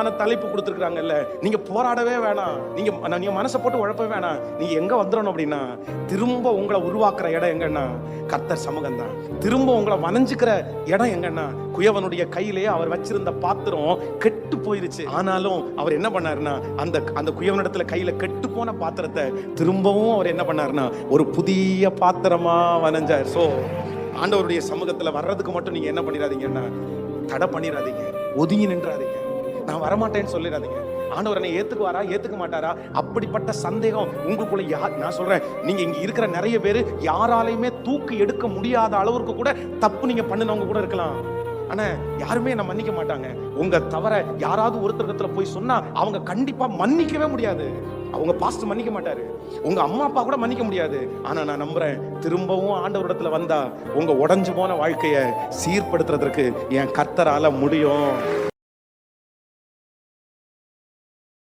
அருமையான தலைப்பு கொடுத்துருக்காங்கல்ல, நீங்க போராடவே வேணாம், நீங்க மனசை போட்டு உழப்பவே வேணாம். நீங்க எங்க வந்துடணும் அப்படின்னா, திரும்ப உங்களை உருவாக்குற இடம் எங்கன்னா கர்த்தர் சமூகம் தான். திரும்ப உங்களை வனைஞ்சுக்கிற இடம் எங்கன்னா, குயவனுடைய கையிலேயே அவர் வச்சிருந்த பாத்திரம் கெட்டு போயிருச்சு. ஆனாலும் அவர் என்ன பண்ணாருன்னா, அந்த குயவனிடத்துல கையில கெட்டு போன பாத்திரத்தை திரும்பவும் அவர் என்ன பண்ணாருன்னா ஒரு புதிய பாத்திரமா வனைஞ்சார். சோ ஆண்டவருடைய சமூகத்துல வர்றதுக்கு மட்டும் நீங்க என்ன பண்ணிடாதீங்கன்னா, தடை பண்ணிடாதீங்க, ஒதுங்கி நின்றாதீங்க, நான் வரமாட்டேன்னு சொல்லிடாதீங்க. ஆண்டவர் என்னை ஏத்துக்குவாரா ஏத்துக்க மாட்டாரா அப்படிப்பட்ட சந்தேகம் உங்களுக்குள்ள நான் சொல்றேன், நீங்க இங்க இருக்கிற நிறைய பேர் யாராலையுமே தூக்கி எடுக்க முடியாத அளவுக்கு கூட தப்பு நீங்க பண்ணினவங்க கூட இருக்கலாம். ஆனா யாருமே என்ன மன்னிக்க மாட்டாங்க. உங்க தவிர யாராவது ஒருத்தர் போய் சொன்னா அவங்க கண்டிப்பா மன்னிக்கவே முடியாது. அவங்க பாஸ்டர் மன்னிக்க மாட்டாரு, உங்க அம்மா அப்பா கூட மன்னிக்க முடியாது. ஆனா நான் நம்புறேன், திரும்பவும் ஆண்டவரிடத்துல வந்தா உங்க உடைஞ்சு போன வாழ்க்கைய சீர்படுத்துறதுக்கு என் கர்த்தரால முடியும்.